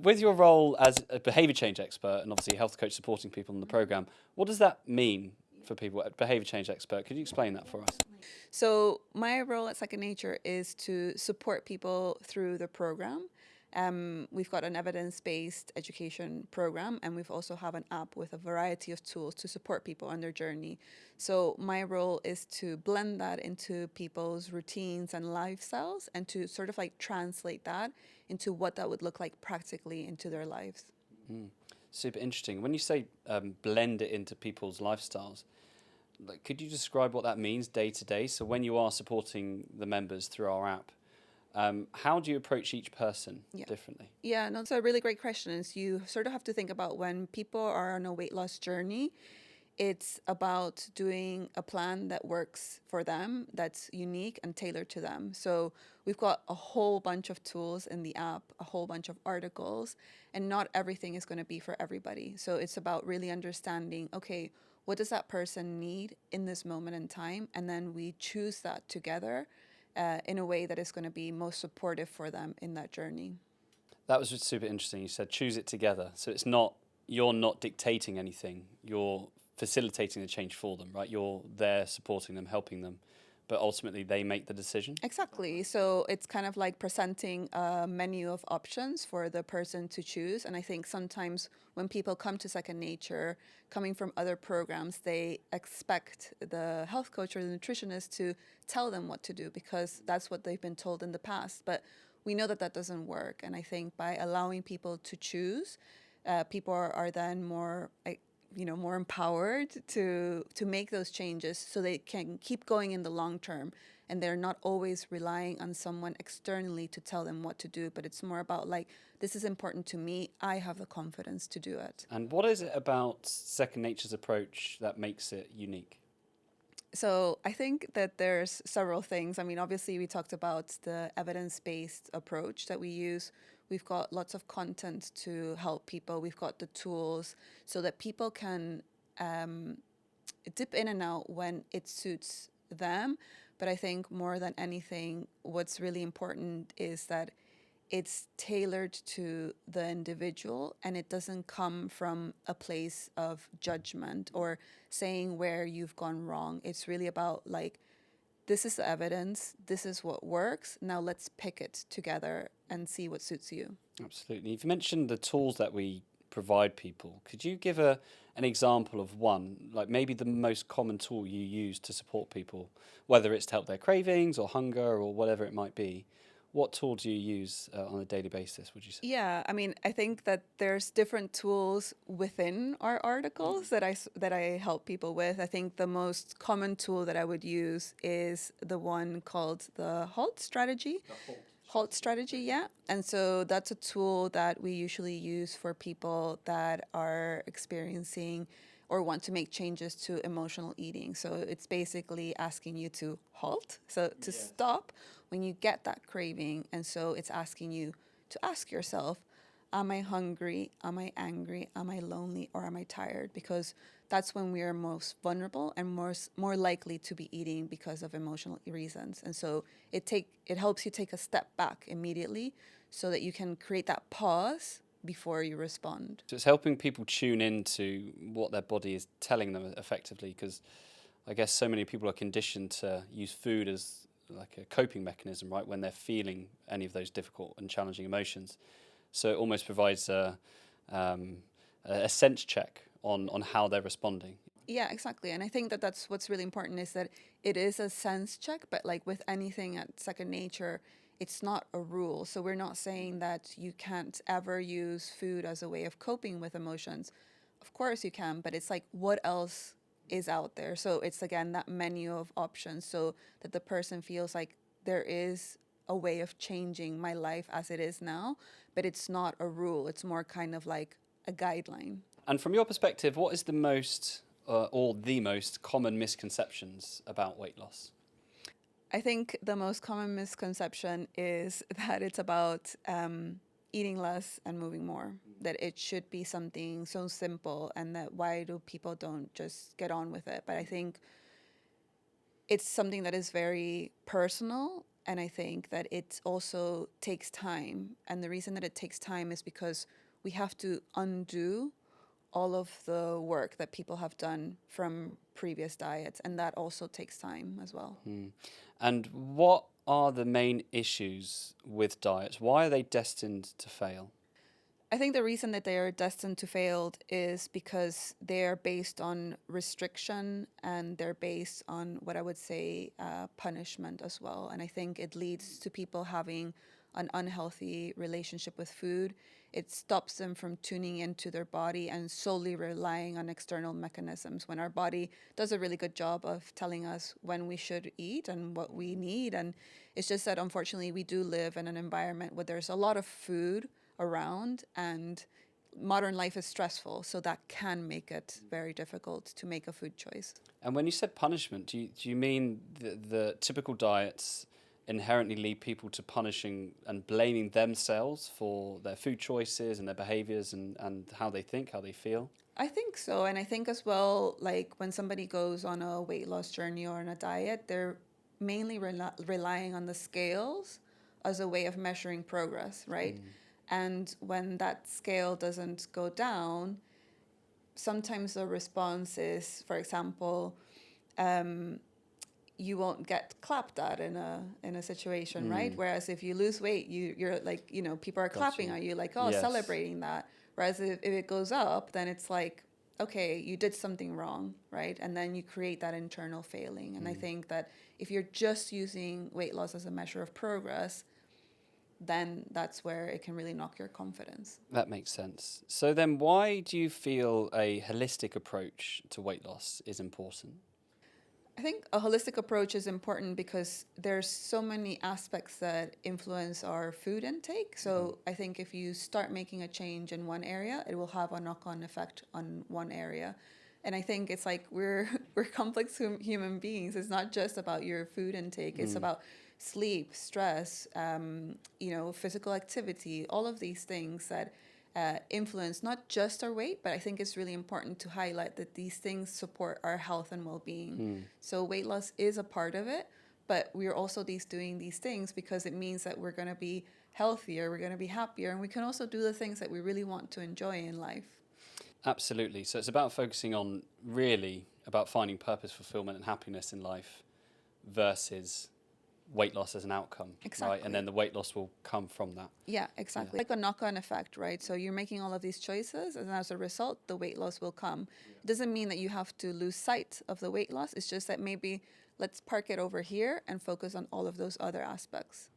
With your role as a behaviour change expert and obviously a health coach supporting people in the programme, what does that mean for people? A behaviour change expert, could you explain that for us? So my role at Second Nature is to support people through the program. We've got an evidence-based education program, and we've also have an app with a variety of tools to support people on their journey. So my role is to blend that into people's routines and lifestyles, and to sort of like translate that into what that would look like practically into their lives. Super interesting. When you say blend it into people's lifestyles, like, could you describe what that means day to day? So when you are supporting the members through our app, how do you approach each person differently? Yeah, no, it's a really great question. Is you sort of have to think about when people are on a weight loss journey, it's about doing a plan that works for them, that's unique and tailored to them. So we've got a whole bunch of tools in the app, a whole bunch of articles, and not everything is going to be for everybody. So it's about really understanding, okay, what does that person need in this moment in time? And then we choose that together in a way that is going to be most supportive for them in that journey. That was just super interesting. You said choose it together. So it's not, you're not dictating anything. You're facilitating the change for them, right? You're there supporting them, helping them, but ultimately they make the decision. Exactly. So it's kind of like presenting a menu of options for the person to choose. And I think sometimes when people come to Second Nature, coming from other programs, they expect the health coach or the nutritionist to tell them what to do because that's what they've been told in the past. But we know that that doesn't work. And I think by allowing people to choose, people are then more more empowered to make those changes so they can keep going in the long term, and they're not always relying on someone externally to tell them what to do, but it's more about like, this is important to me, I have the confidence to do it. And what is it about Second Nature's approach that makes it unique? So I think that there's several things. I mean, obviously we talked about the evidence-based approach that we use. We've got lots of content to help people. We've got the tools so that people can dip in and out when it suits them. But I think more than anything, what's really important is that it's tailored to the individual, and it doesn't come from a place of judgment or saying where you've gone wrong. It's really about like, this is the evidence, this is what works, now let's pick it together and see what suits you. Absolutely. You've mentioned the tools that we provide people. Could you give an example of one, like maybe the most common tool you use to support people, whether it's to help their cravings or hunger or whatever it might be? What tool do you use on a daily basis, would you say? Yeah, I mean, I think that there's different tools within our articles that I help people with. I think the most common tool that I would use is the one called the HALT strategy. HALT strategy, yeah. And so that's a tool that we usually use for people that are experiencing or want to make changes to emotional eating. So it's basically asking you to halt, so to stop when you get that craving. And so it's asking you to ask yourself, am I hungry? Am I angry? Am I lonely? Or am I tired? Because that's when we are most vulnerable and more likely to be eating because of emotional reasons. And so it helps you take a step back immediately so that you can create that pause before you respond. So it's helping people tune into what their body is telling them effectively, because I guess so many people are conditioned to use food as like a coping mechanism, right, when they're feeling any of those difficult and challenging emotions. So it almost provides a sense check on how they're responding. Yeah, exactly. And I think that that's what's really important, is that it is a sense check, but like with anything at Second Nature, it's not a rule. So we're not saying that you can't ever use food as a way of coping with emotions. Of course you can, but it's like, what else is out there? So it's again that menu of options so that the person feels like there is a way of changing my life as it is now, but it's not a rule. It's more kind of like a guideline. And from your perspective, what is the most or the most common misconceptions about weight loss? I think the most common misconception is that it's about eating less and moving more, that it should be something so simple, and that why do people don't just get on with it. But I think it's something that is very personal, And I think that it also takes time. And the reason that it takes time is because we have to undo all of the work that people have done from previous diets. And that also takes time as well. And what are the main issues with diets? Why are they destined to fail? I think the reason that they are destined to fail is because they're based on restriction and they're based on what I would say punishment as well. And I think it leads to people having an unhealthy relationship with food. It stops them from tuning into their body and solely relying on external mechanisms when our body does a really good job of telling us when we should eat and what we need. And it's just that unfortunately we do live in an environment where there's a lot of food around, and modern life is stressful, so that can make it very difficult to make a food choice. And when you said punishment, do you mean the typical diets inherently lead people to punishing and blaming themselves for their food choices and their behaviors and how they think, how they feel? I think so. And I think as well, like when somebody goes on a weight loss journey or on a diet, they're mainly relying on the scales as a way of measuring progress, right? And when that scale doesn't go down, sometimes the response is, for example, you won't get clapped at in a situation, right? Whereas if you lose weight, you're like, people are clapping at you, like, oh, Yes. celebrating that. Whereas if it goes up, then it's like, okay, you did something wrong, right? And then you create that internal failing. And I think that if you're just using weight loss as a measure of progress, then that's where it can really knock your confidence. That makes sense. So then why do you feel a holistic approach to weight loss is important? I think a holistic approach is important because there's so many aspects that influence our food intake. So I think if you start making a change in one area, it will have a knock-on effect on one area. And I think it's like we're complex human beings. It's not just about your food intake. It's about sleep, stress, physical activity, all of these things that influence not just our weight, but I think it's really important to highlight that these things support our health and well-being. So weight loss is a part of it, but we're also doing these things because it means that we're going to be healthier, we're going to be happier, and we can also do the things that we really want to enjoy in life. Absolutely. So it's about focusing on really about finding purpose, fulfillment, and happiness in life versus weight loss as an outcome. Exactly. Right? And then the weight loss will come from that. Yeah, exactly. Like a knock-on effect, right? So you're making all of these choices, and as a result, the weight loss will come. It doesn't mean that you have to lose sight of the weight loss. It's just that maybe let's park it over here and focus on all of those other aspects.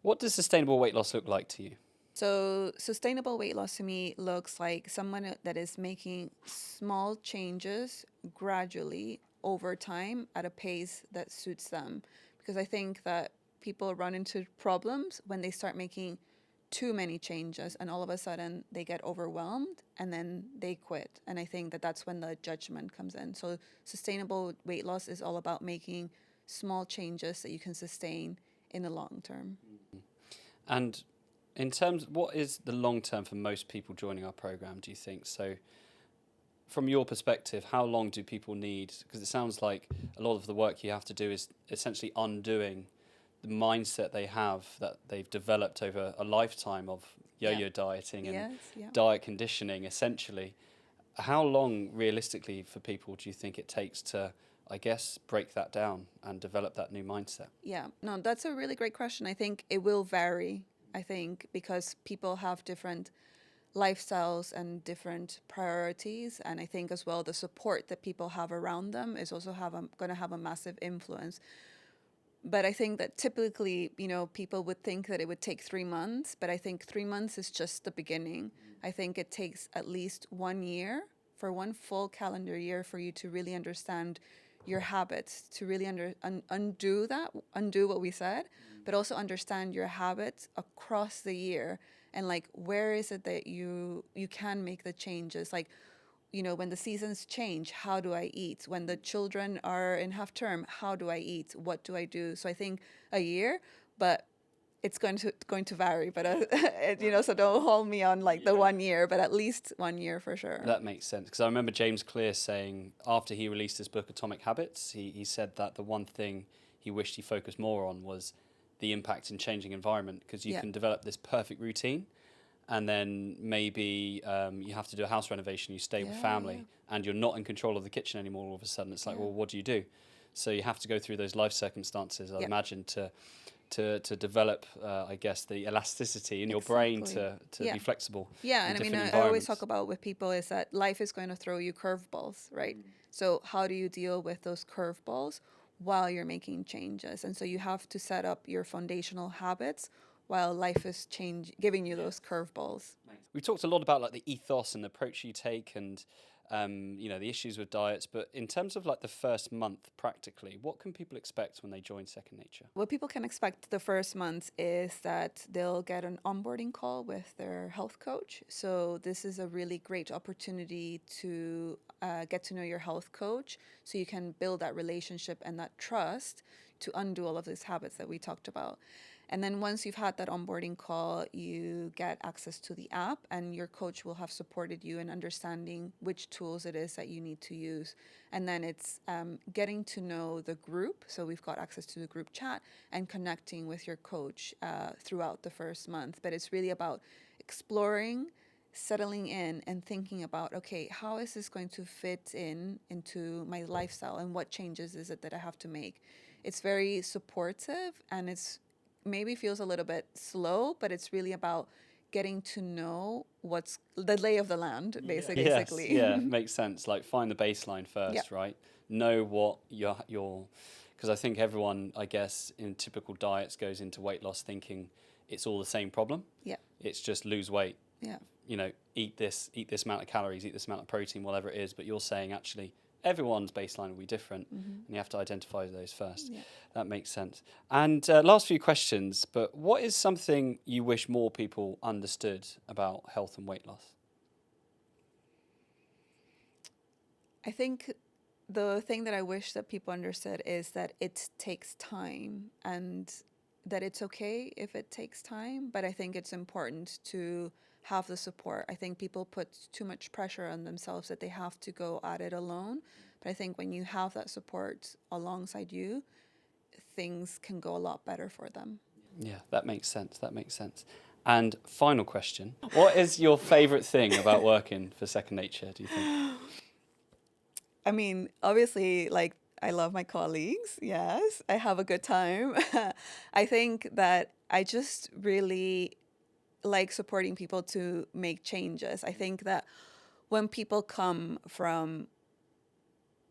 What does sustainable weight loss look like to you? So sustainable weight loss to me looks like someone that is making small changes gradually over time at a pace that suits them. Because I think that people run into problems when they start making too many changes and all of a sudden they get overwhelmed and then they quit. And I think that that's when the judgment comes in. So sustainable weight loss is all about making small changes that you can sustain in the long term. And in terms, what is the long term for most people joining our program, do you think? So from your perspective, how long do people need? Because it sounds like a lot of the work you have to do is essentially undoing the mindset they have that they've developed over a lifetime of yo-yo dieting and diet conditioning, essentially. How long, realistically, for people do you think it takes to, I guess, break that down and develop that new mindset? Yeah, no, that's a really great question. I think it will vary, I think, because people have different lifestyles and different priorities. And I think as well, the support that people have around them is also going to have a massive influence. But I think that typically, people would think that it would take 3 months, but I think 3 months is just the beginning. I think it takes at least 1 year, for one full calendar year, for you to really understand your habits, to really undo what we said, but also understand your habits across the year. And like, where is it that you can make the changes? Like, when the seasons change, how do I eat? When the children are in half term, how do I eat? What do I do? So I think a year, but it's going to vary. But so don't hold me on like the 1 year, but at least 1 year for sure. That makes sense, because I remember James Clear saying after he released his book Atomic Habits, he said that the one thing he wished he focused more on was the impact in changing environment, because you Yeah. can develop this perfect routine, and then maybe you have to do a house renovation, you stay with Yeah, family, and you're not in control of the kitchen anymore all of a sudden. It's like, Yeah. well, what do you do? So you have to go through those life circumstances, I Yeah. imagine, to develop, I guess, the elasticity in your brain Exactly. to Yeah. be flexible Yeah, in and I mean, different I always talk environments. about with people is that life is going to throw you curveballs, right? So how do you deal with those curveballs while you're making changes? And so you have to set up your foundational habits while life is giving you those curveballs. We've talked a lot about like the ethos and the approach you take, and the issues with diets. But in terms of like the first month, practically, what can people expect when they join Second Nature? What people can expect the first month is that they'll get an onboarding call with their health coach. So this is a really great opportunity to get to know your health coach, so you can build that relationship and that trust to undo all of these habits that we talked about. And then once you've had that onboarding call, you get access to the app, and your coach will have supported you in understanding which tools it is that you need to use. And then it's getting to know the group. So we've got access to the group chat and connecting with your coach throughout the first month. But it's really about exploring, settling in, and thinking about, okay, how is this going to fit into my lifestyle, and what changes is it that I have to make? It's very supportive, and it's maybe feels a little bit slow, but it's really about getting to know what's the lay of the land, Yes, basically. yeah, makes sense. Like find the baseline Yeah. first, right? Know what your because I think everyone, I guess, in typical diets goes into weight loss thinking it's all the same problem. Yeah. It's just lose weight. Yeah. Eat this amount of calories, eat this amount of protein, whatever it is. But you're saying actually everyone's baseline will be different, and you have to identify those first. Yeah. That makes sense. And last few questions, but what is something you wish more people understood about health and weight loss? I think the thing that I wish that people understood is that it takes time, and that it's okay if it takes time, but I think it's important to have the support. I think people put too much pressure on themselves that they have to go at it alone. But I think when you have that support alongside you, things can go a lot better for them. Yeah, that makes sense. That makes sense. And final question. What is your favourite thing about working for Second Nature, do you think? I mean, obviously, like, I love my colleagues. Yes, I have a good time. I think that I just really like supporting people to make changes. I think that when people come from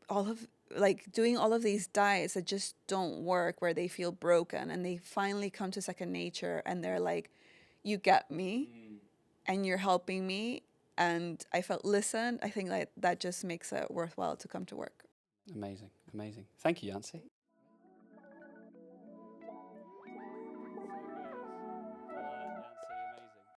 all of like doing all of these diets that just don't work, where they feel broken, and they finally come to Second Nature and they're like, you get me and you're helping me, and I felt listened, I think that just makes it worthwhile to come to work. Amazing, amazing. Thank you, Yancy.